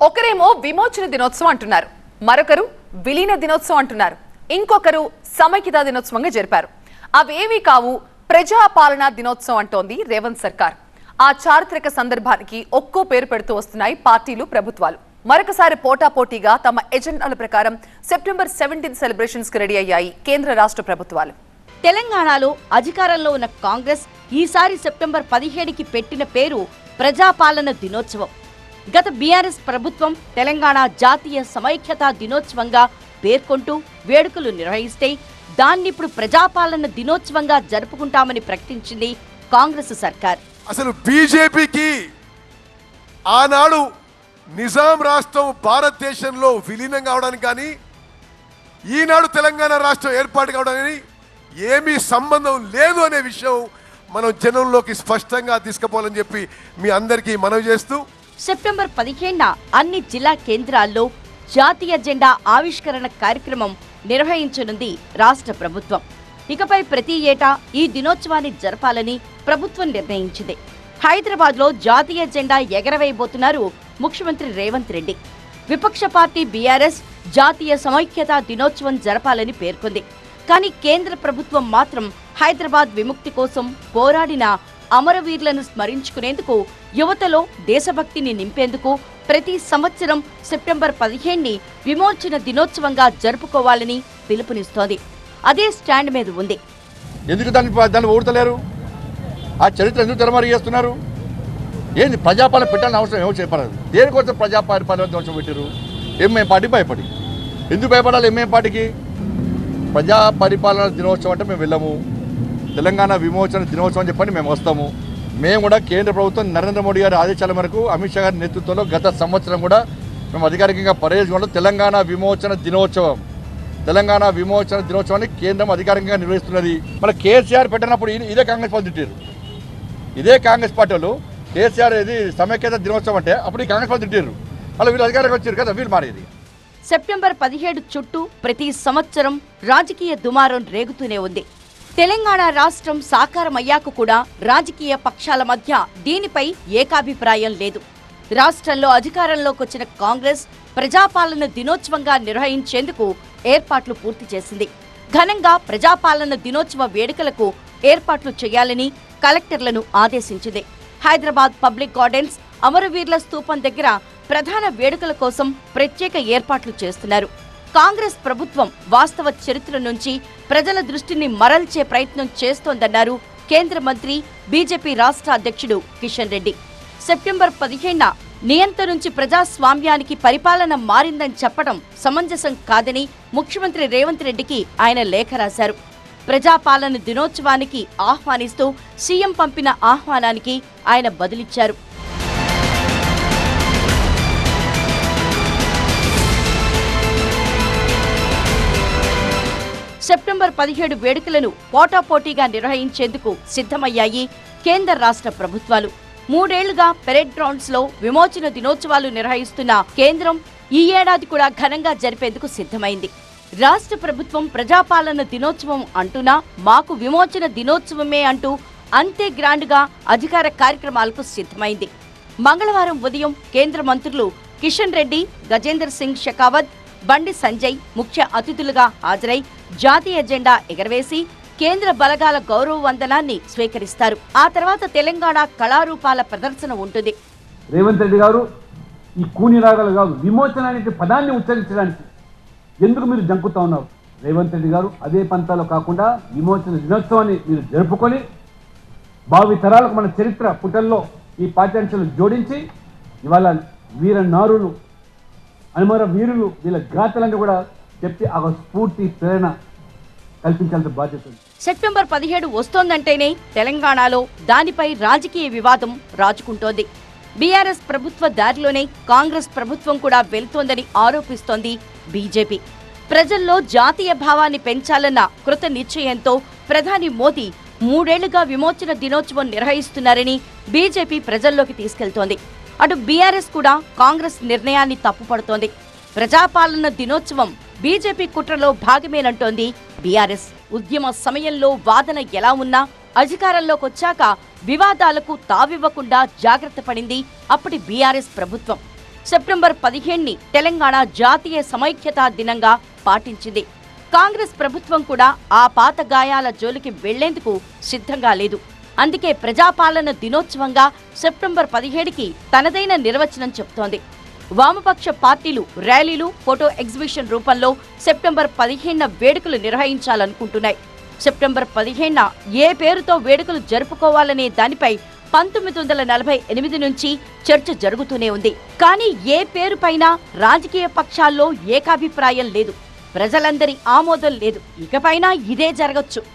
ఒకరేమో విమోచన దినోత్సవం అంటున్నారు, మరొకరు విలీన దినోత్సవం అంటున్నారు, ఇంకొకరు సమైక్యతా దినోత్సవంగా జరిపారు. అవేవి కావు, ప్రజాపాలనా దినోత్సవం అంటోంది రేవంత్ సర్కార్. ఆ చారిత్రక సందర్భానికి ఒక్కో పేరు పెడుతూ వస్తున్నాయి పార్టీలు, ప్రభుత్వాలు. మరొకసారి పోటాపోటీగా తమ ఎజెండాల ప్రకారం సెప్టెంబర్ 17 సెలబ్రేషన్స్ కి రెడీ అయ్యాయి కేంద్ర రాష్ట్ర ప్రభుత్వాలు. తెలంగాణలో అధికారంలో ఉన్న కాంగ్రెస్ ఈసారి సెప్టెంబర్ 17కి పెట్టిన పేరు ప్రజాపాలన దినోత్సవం. గత బీఆర్ఎస్ ప్రభుత్వం తెలంగాణ జాతీయ సమైక్యతా దినోత్సవంగా పేర్కొంటూ వేడుకలు నిర్వహిస్తే దాన్నిప్పుడు ప్రజాపాలన దినోత్సవంగా జరుపుకుంటామని ప్రకటించింది కాంగ్రెస్ సర్కార్. అసలు బీజేపీకి ఆనాడు నిజాం రాష్ట్రం భారతదేశంలో విలీనం కావడానికి కానీ ఈనాడు తెలంగాణ రాష్ట్రం ఏర్పాటు కావడానికి ఏమీ సంబంధం లేదు అనే విషయం మనం జనంలోకి స్పష్టంగా తీసుకుపోవాలని చెప్పి మీ అందరికీ మనవి చేస్తూ సెప్టెంబర్ 15న అన్ని జిల్లా కేంద్రాల్లో జాతీయ జెండా ఆవిష్కరణ కార్యక్రమం నిర్వహించనుంది రాష్ట్ర ప్రభుత్వం. ఇకపై ప్రతి ఏటా ఈ దినోత్సవాన్ని జరపాలని ప్రభుత్వం నిర్ణయించింది. హైదరాబాద్లో జాతీయ జెండా ఎగరవేయబోతున్నారు ముఖ్యమంత్రి రేవంత్ రెడ్డి. విపక్ష పార్టీ బీఆర్ఎస్ జాతీయ సమైక్యతా దినోత్సవం జరపాలని పేర్కొంది. కానీ కేంద్ర ప్రభుత్వం మాత్రం హైదరాబాద్ విముక్తి కోసం పోరాడిన అమరవీరులను స్మరించుకునేందుకు, యువతలో దేశభక్తిని నింపేందుకు ప్రతి సంవత్సరం సెప్టెంబర్ 15ని విమోచన దినోత్సవంగా జరుపుకోవాలని పిలుపునిస్తోంది. అదే స్టాండ్ మీద ఉంది. ఎందుకు దాన్ని ఓడతలేరు? ఆ చరిత్ర ఎందుకు తెరమరి చేస్తున్నారు? ఏంది ప్రజాపాలన పెట్టాలని అవసరం ఏమో చెప్పలేదు. దేనికోసం ప్రజాపాలన దినోత్సవం పెట్టారు? ఎంఏం పార్టీ భయపడి. ఎందుకు భయపడాలి ఎంఏం పార్టీకి? ప్రజా పరిపాలన దినోత్సవం అంటే మేము వెళ్ళము, తెలంగాణ విమోచన దినోత్సవం చెప్పని మేము వస్తాము. మేము కూడా కేంద్ర ప్రభుత్వం నరేంద్ర మోడీ గారి ఆదేశాల మేరకు, అమిత్ షా గారి నేతృత్వంలో గత సంవత్సరం కూడా మేము అధికారికంగా పర్యవేక్షణలో తెలంగాణ విమోచన దినోత్సవాన్ని కేంద్రం అధికారికంగా నిర్వహిస్తున్నది. మన కేసీఆర్ పెట్టినప్పుడు ఇదే కాంగ్రెస్ పార్టీ తిట్టారు. ఇదే కాంగ్రెస్ పార్టీ వాళ్ళు కేసీఆర్ ఇది సమైక్యత దినోత్సవం అంటే అప్పుడు ఈ కాంగ్రెస్ పార్టీ తిట్టారు. మళ్ళీ వీళ్ళు అధికారంగా వచ్చారు కదా, వీళ్ళు మారేది. సెప్టెంబర్ 17 చుట్టూ ప్రతి సంవత్సరం రాజకీయ దుమారం రేగుతూనే ఉంది. తెలంగాణ రాష్ట్రం సాకారమయ్యాక కూడా రాజకీయ పక్షాల మధ్య దీనిపై ఏకాభిప్రాయం లేదు. రాష్ట్రంలో అధికారంలోకి వచ్చిన కాంగ్రెస్ ప్రజాపాలన దినోత్సవంగా నిర్వహించేందుకు ఏర్పాట్లు పూర్తి చేసింది. ఘనంగా ప్రజాపాలన దినోత్సవ వేడుకలకు ఏర్పాట్లు చేయాలని కలెక్టర్లను ఆదేశించింది. హైదరాబాద్ పబ్లిక్ గార్డెన్స్, అమరవీరుల స్తూపం దగ్గర ప్రధాన వేడుకల కోసం ప్రత్యేక ఏర్పాట్లు చేస్తున్నారు. కాంగ్రెస్ ప్రభుత్వం వాస్తవ చరిత్ర నుంచి ప్రజల దృష్టిని మరల్చే ప్రయత్నం చేస్తోందన్నారు కేంద్ర మంత్రి, బీజేపీ రాష్ట్ర అధ్యక్షుడు కిషన్ రెడ్డి. సెప్టెంబర్ 15న నియంత నుంచి ప్రజాస్వామ్యానికి పరిపాలన మారిందని చెప్పడం సమంజసం కాదని ముఖ్యమంత్రి రేవంత్ రెడ్డికి ఆయన లేఖ రాశారు. ప్రజాపాలన దినోత్సవానికి ఆహ్వానిస్తూ సీఎం పంపిన ఆహ్వానానికి ఆయన బదులిచ్చారు. సెప్టెంబర్ 17 వేడుకలను పోటాపోటీగా నిర్వహించేందుకు సిద్ధమయ్యాయి కేంద్ర రాష్ట్ర ప్రభుత్వాలు. 3 ఏళ్లుగా పెరేడ్ గ్రౌండ్స్ లో విమోచన దినోత్సవాలు నిర్వహిస్తున్న కేంద్రం ఈ ఏడాది కూడా ఘనంగా జరిపేందుకు సిద్ధమైంది. రాష్ట్ర ప్రభుత్వం ప్రజాపాలన దినోత్సవం అంటున్నా మాకు విమోచన దినోత్సవమే అంటూ అంతే గ్రాండ్గా అధికార కార్యక్రమాలకు సిద్ధమైంది. మంగళవారం ఉదయం కేంద్ర మంత్రులు కిషన్ రెడ్డి, గజేందర్ సింగ్ షెకావత్, బండి సంజయ్ ముఖ్య అతిథులుగా హాజరై జాతీయ జెండా ఎగరవేసి కేంద్ర బలగాల గౌరవ వందనాన్ని స్వీకరిస్తారు. ఆ తర్వాత తెలంగాణ కళారూపాల ప్రదర్శన ఉంటుంది. రేవంత్ రెడ్డి గారు ఈ కూని రాగాలు కాదు, విమోచన అనే పదాన్ని ఉచ్చరించడానికి ఎందుకు మీరు జంకుతా ఉన్నారు? రేవంత్ రెడ్డి గారు అదే పంతాలో కాకుండా విమోచన దినోత్సవాన్ని మీరు జరుపుకొని భావి తరాలకు మన చరిత్ర పుటల్లో ఈ పాఠ్యాంశాలు జోడించి ఇవాళ వీర నారులు, అమర వీరులు, వీళ్ళ గాథలన్నీ కూడా చెప్పి ఆ స్ఫూర్తి, ప్రేరణ కల్పించాల్సిన బాధ్యత ఉంది. సెప్టెంబర్ 17 వస్తోందంటేనే తెలంగాణలో దానిపై రాజకీయ వివాదం రాజుకుంటోంది. బీఆర్ఎస్ ప్రభుత్వ దారిలోనే కాంగ్రెస్ ప్రభుత్వం కూడా వెళ్తోందని ఆరోపిస్తోంది బీజేపీ. ప్రజల్లో జాతీయ భావాన్ని పెంచాలన్న కృత నిశ్చయంతో ప్రధాని మోదీ 3 ఏళ్లుగా విమోచన దినోత్సవం నిర్వహిస్తున్నారని బీజేపీ ప్రజల్లోకి తీసుకెళ్తోంది. అటు బీఆర్ఎస్ కూడా కాంగ్రెస్ నిర్ణయాన్ని తప్పుపడుతోంది. ప్రజాపాలన దినోత్సవం బీజేపీ కుట్రలో భాగమేనంటోంది బీఆర్ఎస్. ఉద్యమ సమయంలో వాదన ఎలా ఉన్నా అధికారంలోకొచ్చాక వివాదాలకు తావివ్వకుండా జాగ్రత్త పడింది అప్పటి బీఆర్ఎస్ ప్రభుత్వం. సెప్టెంబర్ 15ని తెలంగాణ జాతీయ సమైక్యతా దినంగా పాటించింది. కాంగ్రెస్ ప్రభుత్వం కూడా ఆ పాత గాయాల జోలికి వెళ్లేందుకు సిద్ధంగా లేదు. అందుకే ప్రజాపాలన దినోత్సవంగా సెప్టెంబర్ 17కి తనదైన నిర్వచనం చెప్తోంది. వామపక్ష పార్టీలు ర్యాలీలు, ఫోటో ఎగ్జిబిషన్ రూపంలో సెప్టెంబర్ 15న వేడుకలు నిర్వహించాలనుకుంటున్నాయి. సెప్టెంబర్ 15న ఏ పేరుతో వేడుకలు జరుపుకోవాలనే దానిపై 1948 నుంచి చర్చ జరుగుతూనే ఉంది. కానీ ఏ పేరుపైనా రాజకీయ పక్షాల్లో ఏకాభిప్రాయం లేదు, ప్రజలందరి ఆమోదం లేదు. ఇకపైనా ఇదే జరగచ్చు.